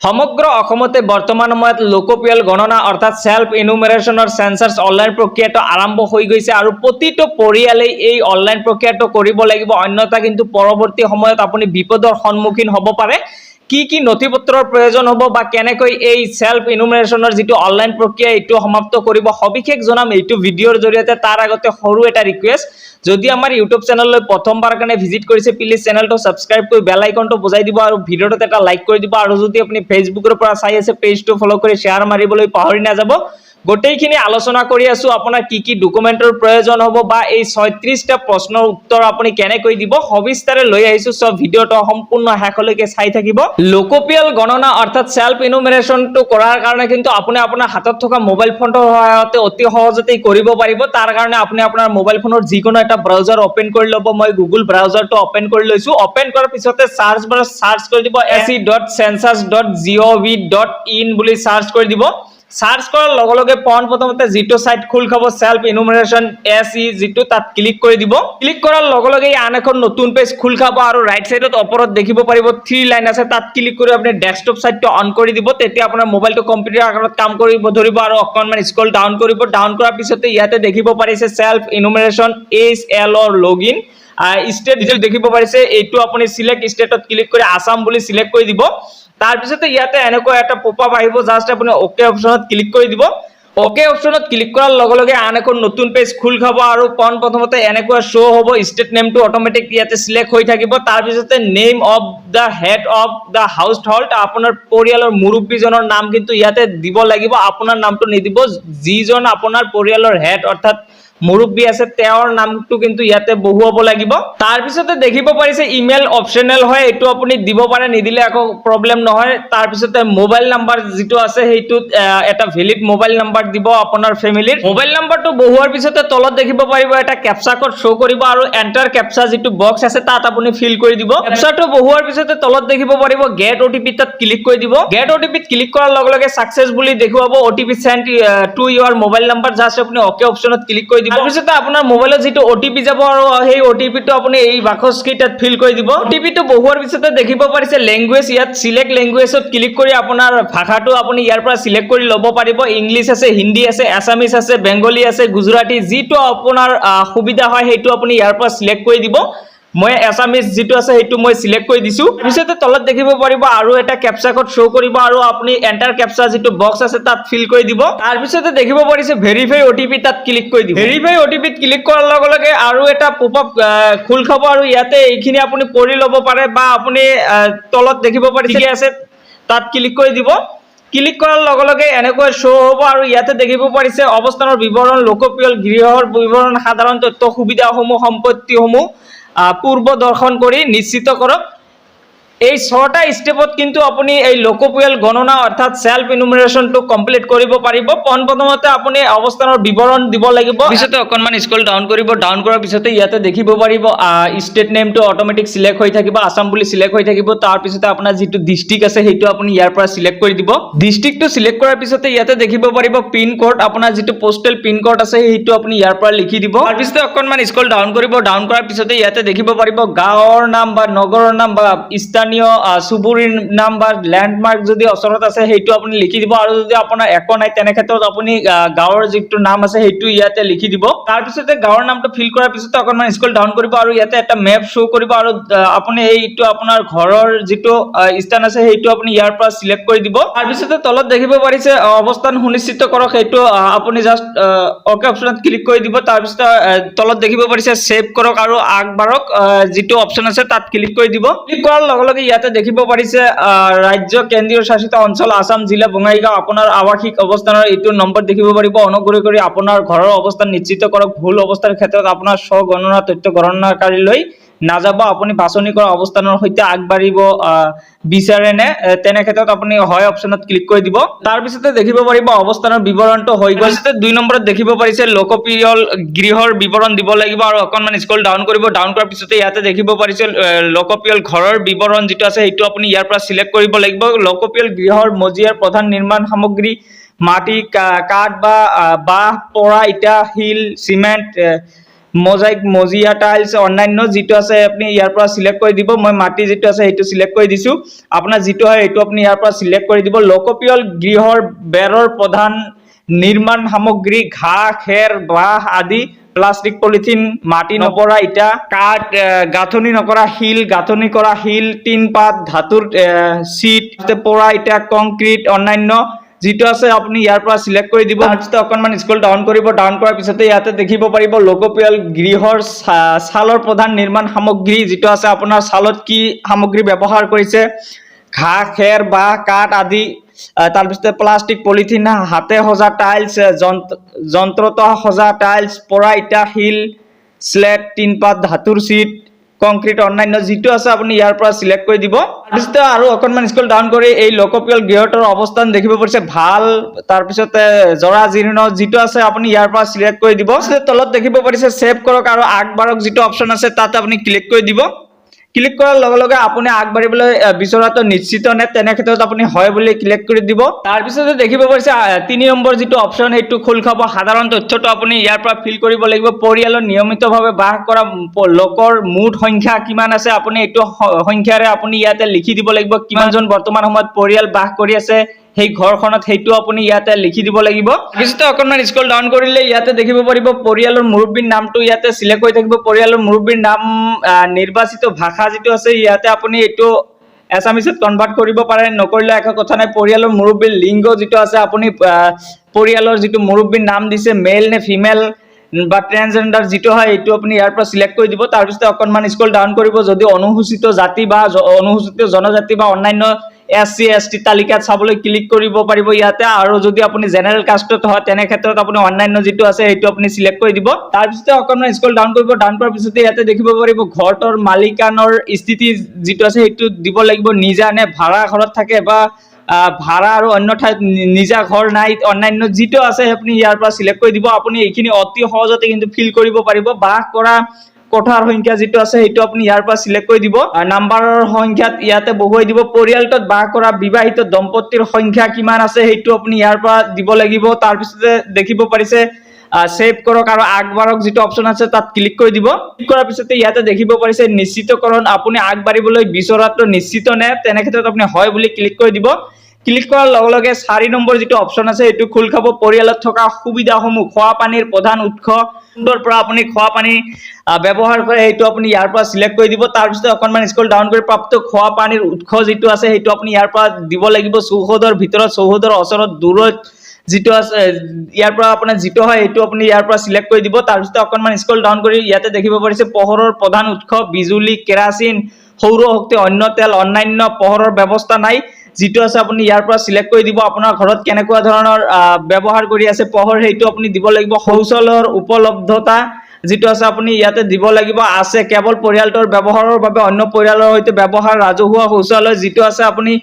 সমগ্ৰ অসমতে বৰ্তমান সময়ত লোকপিয়ল গণনা অৰ্থাৎ সেলফ ইনুমেৰেশনৰ সেন্সাস অনলাইন প্ৰক্ৰিয়াটো আৰম্ভ হৈ গৈছে আৰু প্ৰতিটো পৰিয়ালেই এই অনলাইন প্ৰক্ৰিয়াটো কৰিব লাগিব অন্যথা কিন্তু পৰৱৰ্তী সময়ত আপুনি বিপদৰ সন্মুখীন হ'ব পাৰে কি নথিপত্ৰৰ প্ৰয়োজন হ'ব বা কেনেকৈ এই সেলফ ইনুমেৰেশনৰ যেটো অনলাইন প্ৰক্ৰিয়া এটো সমাপ্ত কৰিব সবিশেষ জনাম এইটো ভিডিঅৰ জৰিয়তে তাৰ আগতে সৰু এটা ৰিকুৱেষ্ট যদি আমাৰ ইউটিউব চেনেললৈ প্ৰথমবাৰ কাৰণে ভিজিট কৰিছে প্লিজ চেনেলটো সাবস্ক্ৰাইব কৰি বেল আইকনটো বজাই দিব আৰু ভিডিঅটোত এটা লাইক কৰি দিব আৰু যদি আপুনি ফেসবুকৰ পৰা চাই আছে পেজটো ফলো কৰি শেয়াৰ মাৰিবলৈ পাহৰি নাযাব গোটেইখিনি আলোচনা কৰি আছো আপোনাৰ কি ডকুমেন্টৰ প্ৰয়োজন হ'ব বা এই 36টা প্ৰশ্নৰ উত্তৰ আপুনি কেনেকৈ দিব সবিস্তাৰে লৈ আহিছো সব ভিডিঅটো সম্পূৰ্ণ শেষলৈকে চাই থাকিব লোকপিয়ল গণনা অৰ্থাৎ সেলফ ইনুমেৰেশনটো কৰাৰ কাৰণে কিন্তু আপুনি আপোনাৰ হাতত থকা মোবাইল ফোনটোৰ সহায়তে অতি সহজতে কৰিব পাৰিব তাৰ কাৰণে আপুনি আপোনাৰ মোবাইল ফোনৰ যিকোনো এটা ব্ৰাউজাৰ ওপেন কৰি লব মই গুগল ব্ৰাউজাৰটো ওপেন কৰি লৈছো ওপেন কৰাৰ পিছতে সাৰ্চ বাৰত সাৰ্চ কৰি দিব se.census.gov.in বুলি সাৰ্চ কৰি দিব সাৰ্চ কৰাৰ লগে লগে প্ৰথমতে যেটো সাইট খোল খাব সেলফ ইনুমেৰেশন এসই যেটো তাত ক্লিক কৰি দিব ক্লিক কৰাৰ লগে লগে আন এখন নতুন পেজ খোল খাব আৰু ৰাইট সাইডত ওপৰত দেখিব পাৰিব 3 লাইন আছে তাত ক্লিক কৰি আপুনি ডেস্কটপ সাইটটো অন কৰি দিব তেতিয়া আপোনাৰ মোবাইলটো কম্পিউটাৰ আকাৰত কাম কৰিব ধৰিব আৰু অকনমান স্ক্ৰল ডাউন কৰিব ডাউন কৰাৰ পিছতে ইয়াতে দেখিব পাৰিছে সেলফ ইনুমেৰেশন এছএল অৰ লগইন স্টেট ডিটেইল দেখিব পাৰিছে এইটো আপুনি সিলেক্ট স্টেটত ক্লিক কৰি আসাম বুলি সিলেক্ট কৰি দিব তাৰ পিছতে ইয়াতে এনেকৈ এটা পপআপ আহিব জাস্ট আপুনি ওকে অপচনত ক্লিক কৰি দিব ওকে অপচনত ক্লিক কৰাৰ লগে লগে আন এখন নতুন পেজ খোল খাব আৰু প্ৰথমতে এনেকৈ শো হ'ব স্টেট নেমটো অটোমেটিক ইয়াতে সিলেক্ট হৈ থাকিব তাৰ পিছতে name of the head of the household আপোনাৰ পৰিয়ালৰ মুৰব্বীজনৰ নাম কিন্তু ইয়াতে দিব লাগিব আপোনাৰ নামটো নিদিব যিজন আপোনাৰ পৰিয়ালৰ হেড অৰ্থাৎ মুৰব্বী আছে তেওঁৰ নামটো কিন্তু ইয়াতে বহুৱাব লাগিব তাৰ পিছতে দেখিব পাৰিছে ইমেইল অপচনেল হয় এটো আপুনি দিব পাৰে নিদিলে আকৌ প্ৰবলেম নহয় তাৰ পিছতে মোবাইল নাম্বাৰ যেটো আছে হেতু এটা ভ্যালিড মোবাইল নাম্বাৰ দিব আপোনাৰ ফ্যামিলিৰ মোবাইল নাম্বাৰটো বহুৱাৰ পিছতে তলত দেখিব পাৰিব এটা ক্যাপচা কোড শো কৰিব আৰু এন্টাৰ ক্যাপচা যেটো বক্স আছে তাত আপুনি ফিল কৰি দিব ক্যাপচাটো বহুৱাৰ পিছতে তলত দেখিব পাৰিব গেট ওটিপি তাত ক্লিক কৰি দিব গেট ওটিপিত ক্লিক কৰাৰ লগে লগে সাকসেসফুলি দেখুৱাব OTP send to your mobile number just আপুনি ওকে অপচনত ক্লিক কৰি দিব তাৰপিছতে আপোনাৰ মোবাইলত যেটো ওটিপি যাব আৰু সেই ওটিপিটো আপুনি এই বাক্স কিটাত ফিল কৰি দিব ওটিপিটো বহুৱাৰ পিছতে দেখিব পাৰিছে ল্যাঙ্গুৱেজ ইয়াত সিলেক্ট ল্যাঙ্গুৱেজত ক্লিক কৰি আপোনাৰ ভাষাটো আপুনি ইয়াৰ পৰা সিলেক্ট কৰি ল'ব পাৰিব ইংলিশ আছে হিন্দী আছে আসামিজ আছে বেঙ্গলী আছে গুজৰাটী যেটো আপোনাৰ সুবিধা হয় হেতু আপুনি ইয়াৰ পৰা সিলেক্ট কৰি দিব মই আসামিজ যেটো আছে হেতু মই সিলেক্ট কৰি দিছো পিছতে তলত দেখিব পাৰিব আৰু এটা ক্যাপচা কোড শো কৰিব আৰু আপুনি এন্টাৰ ক্যাপচা যেটো বক্স আছে তাত ফিল কৰি দিব তাৰ পিছতে দেখিব পাৰিছে ভেৰিফাই ওটিপি তাত ক্লিক কৰি দিব ভেৰিফাই ওটিপিত ক্লিক কৰাৰ লগে লগে আৰু এটা পপআপ খোল খাব আৰু ইয়াতে এইখিনি আপুনি পঢ়ি ল'ব পাৰে বা আপুনি তলত দেখিব পাৰিছে কি আছে তাত ক্লিক কৰি দিব ক্লিক কৰাৰ লগে লগে এনেকৈ শো হ'ব আৰু ইয়াতে দেখিব পাৰিছে অৱস্থানৰ বিৱৰণ লোকপিয়ল গৃহৰ বিৱৰণ সাধাৰণ তথ্য সুবিধাসমূহ সম্পত্তিসমূহ পূৰ্ব দৰ্শন কৰি নিশ্চিত কৰক এই 6টা স্টেপত কিন্তু আপুনি এই লোকপিয়ল গণনা অৰ্থাৎ সেলফ ইনুমেৰেশনটো কমপ্লিট কৰিব পাৰিব প্ৰথমতে আপুনি অৱস্থানৰ বিৱৰণ দিব লাগিব পিছতে অকনমান স্ক্ৰল ডাউন কৰিব ডাউন কৰাৰ পিছতে ইয়াতে দেখিব পাৰিব স্টেট নেমটো অটোমেটিক সিলেক্ট হৈ থাকিব আসাম বুলি সিলেক্ট হৈ থাকিব তাৰ পিছতে আপোনাৰ যেটো ডিস্ট্ৰিক্ট আছে হেতু আপুনি ইয়াৰ পৰা সিলেক্ট কৰি দিব ডিস্ট্ৰিক্টটো সিলেক্ট কৰাৰ পিছতে ইয়াতে দেখিব পাৰিব পিন কোড আপোনাৰ যেটো পোষ্টেল পিন কোড আছে হেতু আপুনি ইয়াৰ পৰা লিখি দিব তাৰ পিছতে অকনমান স্ক্ৰল ডাউন কৰিব ডাউন কৰাৰ পিছতে ইয়াতে দেখিব পাৰিব গাঁৱৰ নাম বা নগৰৰ নাম বা সুবুৰীৰ নাম বা ল্যান্ডমাৰ্ক যদি ওচৰত আছে হেতু আপুনি লিখি দিব আৰু যদি আপোনাৰ একো নাই তেনে ক্ষেত্ৰত আপুনি গাঁৱৰ যেটো নাম আছে হেতু ইয়াতে লিখি দিব তাৰ পিছতে গাঁৱৰ নামটো ফিল কৰাৰ পিছতে অকনমান স্ক্ৰল ডাউন কৰিব আৰু ইয়াতে এটা মেপ শো কৰিব আৰু আপুনি এইটো আপোনাৰ ঘৰৰ যেটো স্থান আছে হেতু আপুনি ইয়াৰ পৰা সিলেক্ট কৰি দিব তাৰ পিছতে তলত দেখিব পাৰিছে অৱস্থান সুনিশ্চিত কৰক হেতু আপুনি জাস্ট ওকে অপচনত ক্লিক কৰি দিব তাৰ পিছতে তলত দেখিব পাৰিছে সেভ কৰক আৰু আগবাৰক যেটো অপচন আছে তাত ক্লিক কৰি দিব ক্লিক কৰাৰ লগে লগে ইয়াতে দেখিব পাৰিছে ৰাজ্য কেন্দ্ৰীয় শাসিত অঞ্চল আসাম জিলা বঙাইগাঁও আপোনাৰ আৱাসিক অৱস্থানৰ এইটো নম্বৰ দেখিব পাৰিব অনুগ্ৰহ কৰি আপোনাৰ ঘৰৰ অৱস্থান নিশ্চিত কৰক ভুল অৱস্থাৰ ক্ষেত্ৰত আপোনাৰ স্বগণনা তথ্য গণনাকাৰীলৈ নাযাব আপুনি বাছনি কৰা অৱস্থানৰ সৈতে আগবাঢ়িব বিচাৰে নে তেনে ক্ষেত্ৰত আপুনি হয় অপচনত ক্লিক কৰি দিব তাৰ পিছতে দেখিব পাৰিব অৱস্থানৰ বিৱৰণটো হৈ গৈছে 2 নম্বৰত দেখিব পাৰিছে লোকপিয়ল গৃহৰ বিৱৰণ দিব লাগিব আৰু অকনমান স্ক্ৰল ডাউন কৰিব ডাউন কৰাৰ পিছতে ইয়াতে দেখিব পাৰিছে লোকপিয়ল ঘৰৰ বিৱৰণ যেটো আছে হেতু আপুনি ইয়াৰ পৰা সিলেক্ট কৰিব লাগিব লোকপিয়ল গৃহৰ মজিয়াৰ প্ৰধান নিৰ্মাণ সামগ্ৰী মাটি কাঠ বা বাঁহ পৰা ইটা শিল সিমেন্ট মোজাইক মজিয়া টাইলছ অন্যান্য যিটো আছে আপুনি ইয়াৰ পৰা সিলেক্ট কৰি দিব মই মাটি যিটো আছে সেইটো সিলেক্ট কৰি দিছো আপোনাৰ যিটো হয় এইটো আপুনি ইয়াৰ পৰা সিলেক্ট কৰি দিব লোকপিয়ল গৃহৰ বেৰৰ প্ৰধান নিৰ্মাণ সামগ্ৰী ঘাঁহ খেৰ বাঁহ আদি প্লাষ্টিক পলিথিন মাটি নপৰা ইটা কাঠ গাঁথনি নকৰা শিল গাঁথনি কৰা শিল টিন পাত ধাতুৰ চিট পৰা ইটা কংক্ৰিট অন্যান্য যিটো আছে আপুনি ইয়াৰ পৰা সিলেক্ট কৰি দিব তাৰপিছত অকণমান স্ক্ৰল ডাউন কৰিব ডাউন কৰাৰ পিছতে ইয়াতে দেখিব পাৰিব লোকপিয়ল গৃহৰ ছালৰ প্ৰধান নিৰ্মাণ সামগ্ৰী যিটো আছে আপোনাৰ ছালত কি সামগ্ৰী ব্যৱহাৰ কৰিছে ঘাঁহ খেৰ বাঁহ কাঠ আদি তাৰপিছতে প্লাষ্টিক পলিথিন হাতে সজা টাইলছ যন্ত্ৰত সজা টাইলছ পৰা ইটা শিল স্লেট টিনপাত ধাতুৰ চিট কংক্ৰিট অন্যান্য যিটো আছে আপুনি ইয়াৰ পৰা সিলেক্ট কৰি দিব তাৰপিছত আৰু অকণমান স্ক্ৰল ডাউন কৰি এই লোকপিয়ল গৃহটোৰ অৱস্থান দেখিব পাৰিছে ভাল তাৰপিছতে জৰা জীৰ্ণ যিটো আছে আপুনি ইয়াৰ পৰা সিলেক্ট কৰি দিব তলত দেখিব পাৰিছে সেভ কৰক আৰু আগবাঢ়ক যিটো অপচন আছে তাত আপুনি ক্লিক কৰি দিব ক্লিক কৰাৰ লগে লগে আপুনি আগবাঢ়িবলৈ বিচৰাটো নিশ্চিত নে তেনে ক্ষেত্ৰত আপুনি হয় বুলি ক্লিক কৰি দিব তাৰপিছতে দেখিব পাৰিছে 3 নম্বৰ যিটো অপচন সেইটো খোল খাব সাধাৰণ তথ্যটো আপুনি ইয়াৰ পৰা ফিল কৰিব লাগিব পৰিয়ালৰ নিয়মিতভাৱে বাস কৰা লোকৰ মুঠ সংখ্যা কিমান আছে আপুনি এইটো সংখ্যাৰে আপুনি ইয়াতে লিখি দিব লাগিব কিমানজন বৰ্তমান সময়ত পৰিয়াল বাস কৰি আছে সেই ঘৰখনত সেইটো আপুনি ইয়াতে লিখি দিব লাগিব পিছতে অকণমান স্ক্ৰল ডাউন কৰিলে ইয়াতে দেখিব পাৰিব পৰিয়ালৰ মুৰব্বীৰ নামটো ইয়াতে সিলেক্ট হৈ থাকিব পৰিয়ালৰ মুৰব্বীৰ নাম নিৰ্বাচিত ভাষা যিটো আছে ইয়াতে আপুনি এইটো এছামিছত কনভাৰ্ট কৰিব পাৰে নকৰিলে একো কথা নাই পৰিয়ালৰ মুৰব্বীৰ লিংগ যিটো আছে আপুনি পৰিয়ালৰ যিটো মুৰব্বীৰ নাম দিছে মেল নে ফিমেল বা ট্ৰান্সজেন্ডাৰ যিটো হয় এইটো আপুনি ইয়াৰ পৰা সিলেক্ট কৰি দিব তাৰপিছত অকণমান স্ক্ৰল ডাউন কৰিব যদি অনুসূচিত জাতি বা অনুসূচিত জনজাতি বা অন্যান্য SC ST তালিকাত চাবলৈ ক্লিক কৰিব পাৰিব ইয়াতে আৰু যদি আপুনি জেনাৰেল কাষ্টত হয় তেনে ক্ষেত্ৰত আপুনি অন্যান্য যিটো আছে সেইটো আপুনি সিলেক্ট কৰি দিব তাৰপিছত অকণমান স্ক্ৰল ডাউন কৰিব ডাউন কৰাৰ পিছতে ইয়াতে দেখিব পাৰিব ঘৰটোৰ মালিকানৰ স্থিতি যিটো আছে সেইটো দিব লাগিব নিজা নে ভাড়া ঘৰত থাকে বা ভাড়া আৰু অন্য ঠাইত নিজা ঘৰ নাই অন্যান্য যিটো আছে আপুনি ইয়াৰ পৰা সিলেক্ট কৰি দিব আপুনি এইখিনি অতি সহজতে কিন্তু ফিল কৰিব পাৰিব বাস কৰা কোঠাৰ সংখ্যা যিটো আছে সেইটো আপুনি ইয়াৰ পৰা সিলেক্ট কৰি দিব নাম্বাৰৰ সংখ্যাত ইয়াতে বহুৱাই দিব পৰিয়ালটোত বাস কৰা বিবাহিত দম্পতিৰ সংখ্যা কিমান আছে সেইটো আপুনি ইয়াৰ পৰা দিব লাগিব তাৰপিছতে দেখিব পাৰিছে সেভ কৰক আৰু আগবাঢ়ক যিটো অপচন আছে তাত ক্লিক কৰি দিব ক্লিক কৰাৰ পিছতে ইয়াতে দেখিব পাৰিছে নিশ্চিতকৰণ আপুনি আগবাঢ়িবলৈ বিচৰাটো নিশ্চিত নে তেনে ক্ষেত্ৰত আপুনি হয় বুলি ক্লিক কৰি দিব ক্লিক কৰাৰ লগে লগে 4 নম্বৰ যিটো অপচন আছে এইটো খোল খাব পৰিয়ালত থকা সুবিধাসমূহ খোৱা পানীৰ প্ৰধান উৎসৰ পৰা আপুনি খোৱা পানী ব্যৱহাৰ কৰে সেইটো আপুনি ইয়াৰ পৰা সিলেক্ট কৰি দিব তাৰপিছত অকণমান স্ক্ৰল ডাউন কৰি প্ৰাপ্ত খোৱা পানীৰ উৎস যিটো আছে সেইটো আপুনি ইয়াৰ পৰা দিব লাগিব চৌহদৰ ভিতৰত চৌহদৰ ওচৰত দূৰত যিটো আছে ইয়াৰ পৰা আপোনাৰ যিটো হয় এইটো আপুনি ইয়াৰ পৰা সিলেক্ট কৰি দিব তাৰপিছত অকণমান স্ক্ৰল ডাউন কৰি ইয়াতে দেখিব পাৰিছে পোহৰৰ প্ৰধান উৎস বিজুলী কেৰাচিন সৌৰ শক্তি অন্য তেল অন্যান্য পোহৰৰ ব্যৱস্থা নাই যিটো আছে আপুনি ইয়াৰ পৰা সিলেক্ট কৰি দিব আপোনাৰ ঘৰত কেনেকুৱা ধৰণৰ ব্যৱহাৰ কৰি আছে পোহৰ সেইটো আপুনি দিব লাগিব শৌচালয়ৰ উপলব্ধতা যিটো আছে আপুনি ইয়াতে দিব লাগিব আছে কেৱল পৰিয়ালটোৰ ব্যৱহাৰৰ বাবে অন্য পৰিয়ালৰ সৈতে ব্যৱহাৰ ৰাজহুৱা শৌচালয় যিটো আছে আপুনি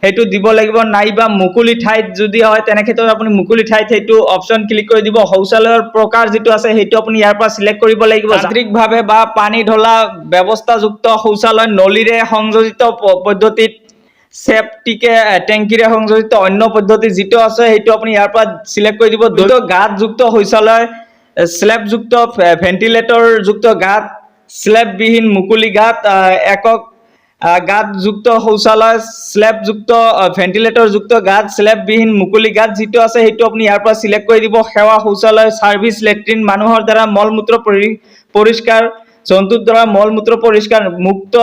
সেইটো দিব লাগিব নাইবা মুকলি ঠাইত যদি হয় তেনে ক্ষেত্ৰত আপুনি মুকলি ঠাইত সেইটো অপচন ক্লিক কৰি দিব শৌচালয়ৰ প্ৰকাৰ যিটো আছে সেইটো আপুনি ইয়াৰ পৰা সিলেক্ট কৰিব লাগিব যান্ত্ৰিকভাৱে বা পানী ঢলা ব্যৱস্থাযুক্ত শৌচালয় নলীৰে সংযোজিত পদ্ধতিত সেপটিকে টেংকিৰে সংযোজিত অন্য পদ্ধতি যিটো আছে সেইটো আপুনি ইয়াৰ পৰা সিলেক্ট কৰি দিব দ্ৰুত গাঁতযুক্ত শৌচালয় স্লেবযুক্ত ভেন্টিলেটৰ যুক্ত গাঁত স্লেববিহীন মুকলি গাঁত একক গাঁতযুক্ত শৌচালয় স্লেবযুক্ত ভেন্টিলেটৰযুক্ত গাঁত স্লেববিহীন মুকলি গাঁত যিটো আছে সেইটো আপুনি ইয়াৰ পৰা সিলেক্ট কৰি দিব সেৱা শৌচালয় সাৰ্ভিস লেট্ৰিন মানুহৰ দ্বাৰা মলমূত্ৰ পৰিষ্কাৰ জন্তুৰ দ্বাৰা মলমূত্ৰ পৰিষ্কাৰ মুক্ত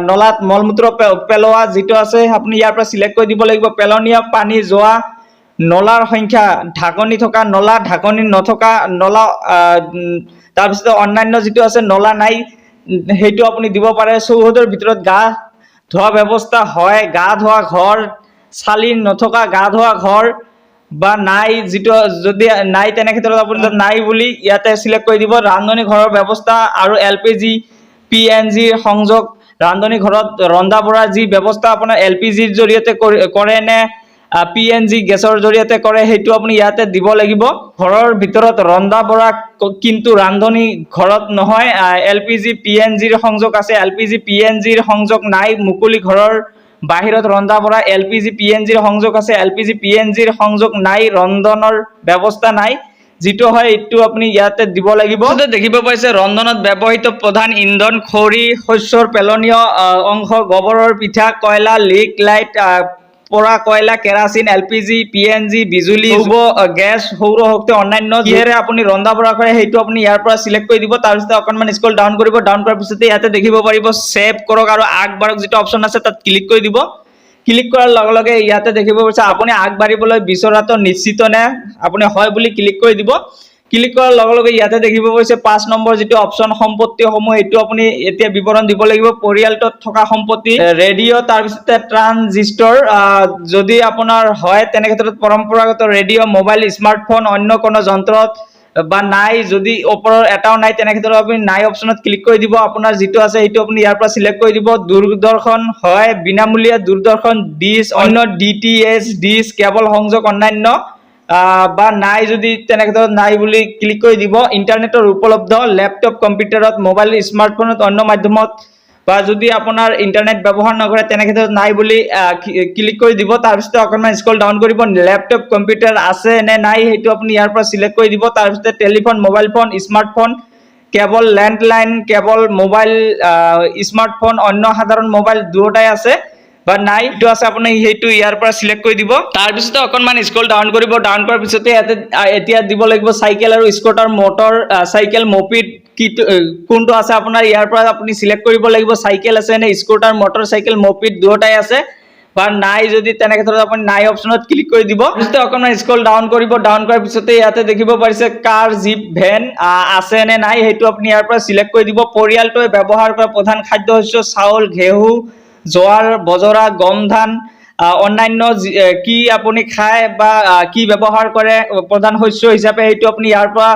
নলাত মলমূত্ৰ পেলোৱা যিটো আছে আপুনি ইয়াৰ পৰা সিলেক্ট কৰি দিব লাগিব পেলনীয়া পানী যোৱা নলাৰ সংখ্যা ঢাকনি থকা নলা ঢাকনি নথকা নলা তাৰপিছত অন্যান্য যিটো আছে নলা নাই সেইটো আপুনি দিব পাৰে চৌহদৰ ভিতৰত গা ধোৱা ব্যৱস্থা হয় গা ধোৱা ঘৰ চালি নথকা গা ধোৱা ঘৰ বা নাই যিটো যদি নাই তেনে ক্ষেত্ৰত আপুনি নাই বুলি ইয়াতে সিলেক্ট কৰি দিব ৰান্ধনী ঘৰৰ ব্যৱস্থা আৰু LPG PNG সংযোগ ৰান্ধনী ঘৰত ৰন্ধা বঢ়াৰ যি ব্যৱস্থা আপোনাৰ LPGৰ জৰিয়তে কৰে নে PNG গেছৰ জৰিয়তে কৰে সেইটো আপুনি ইয়াতে দিব লাগিব ঘৰৰ ভিতৰত ৰন্ধা বঢ়া কিন্তু ৰান্ধনী ঘৰত নহয় LPG PNGৰ সংযোগ আছে LPG PNGৰ সংযোগ নাই মুকলি ঘৰৰ বাহিৰত ৰন্ধা বঢ়া LPG PNGৰ সংযোগ আছে LPG PNGৰ সংযোগ নাই ৰন্ধনৰ ব্যৱস্থা নাই যিটো হয় এইটো আপুনি ইয়াতে দিব লাগিব। দেখিব পাইছে ৰন্ধনত ব্যৱহৃত প্ৰধান ইন্ধন খৰি, শস্যৰ পেলনীয় অংশ, গোবৰৰ পিঠা, কয়লা, লিক লাইট, পৰা কয়লা, কেৰাচিন, LPG, PNG, বিজুলী, গেছ, সৌৰ শক্তি, অন্যান্য কিহেৰে আপুনি ৰন্ধা বঢ়া কৰে সেইটো আপুনি ইয়াৰ পৰা সিলেক্ট কৰি দিব। তাৰপিছত অকণমান স্ক্ৰল ডাউন কৰিব, ডাউন কৰাৰ পিছতে ইয়াতে দেখিব পাৰিব সেভ কৰক আৰু আগবাঢ়ক যিটো অপশ্যন আছে তাত ক্লিক কৰি দিব। ক্লিক কৰাৰ লগে লগে ইয়াতে দেখিব পাইছে আপুনি আগবাঢ়িবলৈ বিচৰাটো নিশ্চিত নে, আপুনি হয় বুলি ক্লিক কৰি দিব। ক্লিক কৰাৰ লগে লগে ইয়াতে দেখিব পাইছে 5 নম্বৰ যিটো অপশ্যন সম্পত্তিসমূহ এইটো আপুনি এতিয়া বিৱৰণ দিব লাগিব। পৰিয়ালটোত থকা সম্পত্তি, ৰেডিঅ', তাৰপিছতে ট্ৰানজিস্টৰ, যদি আপোনাৰ হয় তেনে ক্ষেত্ৰত পৰম্পৰাগত ৰেডিঅ', মোবাইল, স্মাৰ্টফোন, অন্য কোনো যন্ত্ৰত বা নাই, যদি ওপৰৰ এটাও নাই তেনে ক্ষেত্ৰত আপুনি নাই অপশ্যনত ক্লিক কৰি দিব। আপোনাৰ যিটো আছে সেইটো আপুনি ইয়াৰ পৰা সিলেক্ট কৰি দিব। দূৰদৰ্শন হয় বিনামূলীয়া দূৰদৰ্শন, ডিছ, অন্য DTH ডিছ, কেবল সংযোগ অন্যান্য বা নাই, যদি তেনে ক্ষেত্ৰত নাই বুলি ক্লিক কৰি দিব। ইণ্টাৰনেটৰ উপলব্ধ, লেপটপ, কম্পিউটাৰত, মোবাইল, স্মাৰ্টফোনত, অন্য মাধ্যমত বা যদি আপোনাৰ ইণ্টাৰনেট ব্যৱহাৰ নকৰে তেনে ক্ষেত্ৰত নাই বুলি ক্লিক কৰি দিব। তাৰপিছত অকণমান স্ক্ৰল ডাউন কৰিব, লেপটপ কম্পিউটাৰ আছে নে নাই সেইটো আপুনি ইয়াৰ পৰা সিলেক্ট কৰি দিব। তাৰপিছত telephone, mobile phone, smartphone, cable landline, cable mobile, smartphone, অন্য সাধাৰণ মোবাইল দুয়োটাই আছে বা নাই এইটো আছে আপুনি সেইটো ইয়াৰ পৰা সিলেক্ট কৰি দিব। তাৰপিছতে অকণমান স্ক্ৰল ডাউন কৰিব, ডাউন কৰাৰ পিছতে এতিয়া দিব লাগিব চাইকেল আৰু স্কুটাৰ, মটৰ চাইকেল, মপিড কোনটো আছে আপোনাৰ ইয়াৰ পৰা আপুনি সিলেক্ট কৰিব লাগিব। চাইকেল আছে নে, স্কুটাৰ, মটৰ চাইকেল, মপিড দুয়োটাই আছে বা নাই, যদি তেনে ক্ষেত্ৰত আপুনি নাই অপশ্যনত ক্লিক কৰি দিব। তাৰপিছতে অকণমান স্ক্ৰল ডাউন কৰিব, ডাউন কৰাৰ পিছতে ইয়াতে দেখিব পাৰিছে কাৰ, জীপ, ভেন আছে নে নাই সেইটো আপুনি ইয়াৰ পৰা সিলেক্ট কৰি দিব। পৰিয়ালটোৱে ব্যৱহাৰ কৰা প্ৰধান খাদ্য শস্য চাউল, ঘেঁহু, জোৱাৰ, বজৰা, গম, ধান, অন্যান্য কি আপুনি খায় বা কি ব্যৱহাৰ কৰে প্ৰধান শস্য হিচাপে সেইটো আপুনি ইয়াৰ পৰা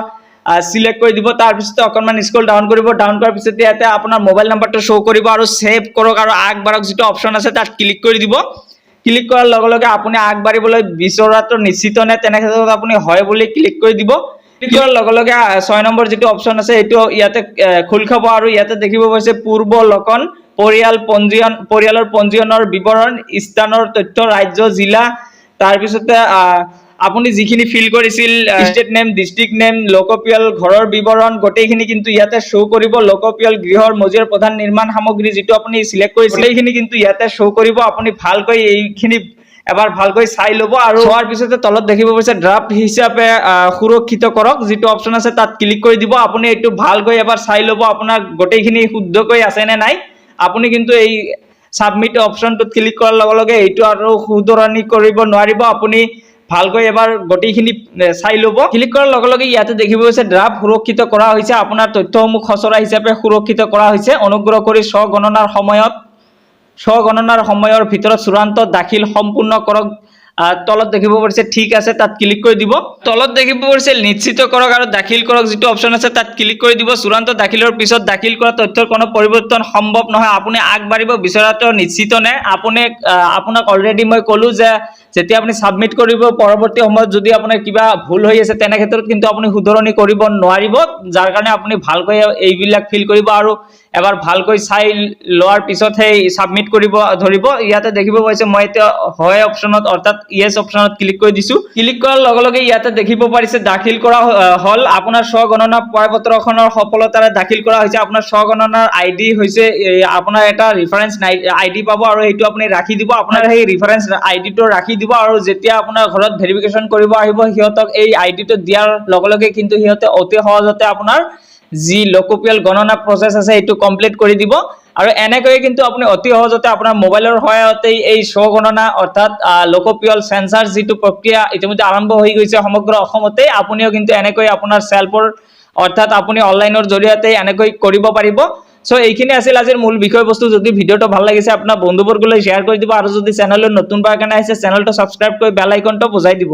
সিলেক্ট কৰি দিব। তাৰপিছতে অকণমান স্ক্ৰল ডাউন কৰিব, ডাউন কৰাৰ পিছতে ইয়াতে আপোনাৰ মোবাইল নাম্বাৰটো শ্ব' কৰিব আৰু ছেভ কৰক আৰু আগবাঢ়ক যিটো অপশ্যন আছে তাত ক্লিক কৰি দিব। ক্লিক কৰাৰ লগে লগে আপুনি আগবাঢ়িবলৈ বিচৰাটো নিশ্চিত নে, তেনে ক্ষেত্ৰত আপুনি হয় বুলি ক্লিক কৰি দিব। ক্লিক কৰাৰ লগে লগে 6 নম্বৰ যিটো অপশ্যন আছে সেইটো ইয়াতে খোল খাব আৰু ইয়াতে দেখিব পাইছে পূৰ্বলকন, পৰিয়ালৰ পঞ্জীয়নৰ বিৱৰণ, স্থানৰ তথ্য, ৰাজ্য, জিলা, তাৰপিছতে আপুনি যিখিনি ফিল কৰিছিল ষ্টেট নেম, ডিষ্ট্ৰিক্ট নেম, লোকপিয়ল, ঘৰৰ বিৱৰণ গোটেইখিনি কিন্তু ইয়াতে শ্ব' কৰিব। লোকপিয়ল, গৃহৰ মজিয়াৰ প্ৰধান নিৰ্মাণ সামগ্ৰী যিটো আপুনি সিলেক্ট কৰিছিল সেইখিনি কিন্তু ইয়াতে শ্ব' কৰিব। আপুনি ভালকৈ এইখিনি এবাৰ ভালকৈ চাই ল'ব আৰু চোৱাৰ পিছতে তলত দেখিব পাইছে ড্ৰাফ্ট হিচাপে সুৰক্ষিত কৰক যিটো অপশ্যন আছে তাত ক্লিক কৰি দিব। আপুনি এইটো ভালকৈ এবাৰ চাই ল'ব আপোনাৰ গোটেইখিনি শুদ্ধকৈ আছে নে নাই। আপুনি কিন্তু এই সাবমিট অপশ্যনটোত ক্লিক কৰাৰ লগে লগে এইটো আৰু শুধৰণি কৰিব নোৱাৰিব। আপুনি ভালকৈ এবাৰ গোটেইখিনি চাই ল'ব। ক্লিক কৰাৰ লগে লগে ইয়াতে দেখিব পাইছে ড্ৰাফ্ট সুৰক্ষিত কৰা হৈছে, আপোনাৰ তথ্যসমূহ খচৰা হিচাপে সুৰক্ষিত কৰা হৈছে। অনুগ্ৰহ কৰি স্ব-গণনাৰ সময়ৰ ভিতৰত চূড়ান্ত দাখিল সম্পূৰ্ণ কৰক। তলত দেখিব পাৰিছে ঠিক আছে তাত ক্লিক কৰি দিব। তলত দেখিব পাৰিছে নিশ্চিত কৰক আৰু দাখিল কৰক যিটো অপশ্যন আছে তাত ক্লিক কৰি দিব। চূড়ান্ত দাখিলৰ পিছত দাখিল কৰা তথ্যৰ কোনো পৰিৱৰ্তন সম্ভৱ নহয়, আপুনি আগবাঢ়িব বিচৰাটো নিশ্চিত নে। আপোনাক অলৰেডি মই ক'লো যে যেতিয়া আপুনি সাবমিট কৰিব পৰৱৰ্তী সময়ত যদি আপোনাৰ কিবা ভুল হৈ আছে তেনে ক্ষেত্ৰত কিন্তু আপুনি শুধৰণি কৰিব নোৱাৰিব, যাৰ কাৰণে আপুনি ভালকৈ এইবিলাক ফিল কৰিব আৰু এবাৰ ভালকৈ চাই লোৱাৰ পিছতহে সাবমিট কৰিব ধৰিব। ইয়াতে দেখিব পাইছে মই এতিয়া হয় অপশ্যনত অৰ্থাৎ ইয়েছ অপশ্যনত ক্লিক কৰি দিছো। ক্লিক কৰাৰ লগে লগে ইয়াতে দেখিব পাৰিছে দাখিল কৰা হ'ল। আপোনাৰ স্ব-গণনা প্ৰমাণপত্ৰখনৰ সফলতাৰে দাখিল কৰা হৈছে। আপোনাৰ স্ব-গণনাৰ ID হৈছে আপোনাৰ এটা ৰেফাৰেন্স ID পাব আৰু সেইটো আপুনি ৰাখি দিব। আপোনাৰ সেই ৰেফাৰেন্স ID-টো ৰাখি দিব আৰু যেতিয়া আপোনাৰ ঘৰত ভেৰিফিকেশ্যন কৰিব আহিব সিহঁতক এই ID-টো দিয়াৰ লগে লগে কিন্তু সিহঁতে অতি সহজতে আপোনাৰ যি লোকপিয়ল গণনা প্ৰচেছ আছে সেইটো কমপ্লিট কৰি দিব। আৰু এনেকৈয়ে কিন্তু আপুনি অতি সহজতে আপোনাৰ মোবাইলৰ সহায়তে এই স্ব-গণনা অৰ্থাৎ লোকপিয়ল সেন্সাৰ যিটো প্ৰক্ৰিয়া ইতিমধ্যে আৰম্ভ হৈ গৈছে সমগ্ৰ অসমতে, আপুনিও কিন্তু এনেকৈ আপোনাৰ চেল্ফৰ অৰ্থাৎ আপুনি অনলাইনৰ জৰিয়তে এনেকৈ কৰিব পাৰিব। সো এইখিনি আছিল আজিৰ মূল বিষয়বস্তু। যদি ভিডিওটো ভাল লাগিছে আপোনাৰ বন্ধুবৰ্গলৈ শ্বেয়াৰ কৰি দিব আৰু যদি চেনেলত নতুনবাৰ কাৰণে আহিছে চেনেলটো সাবস্ক্ৰাইব কৰি বেল আইকনটো বজাই দিব।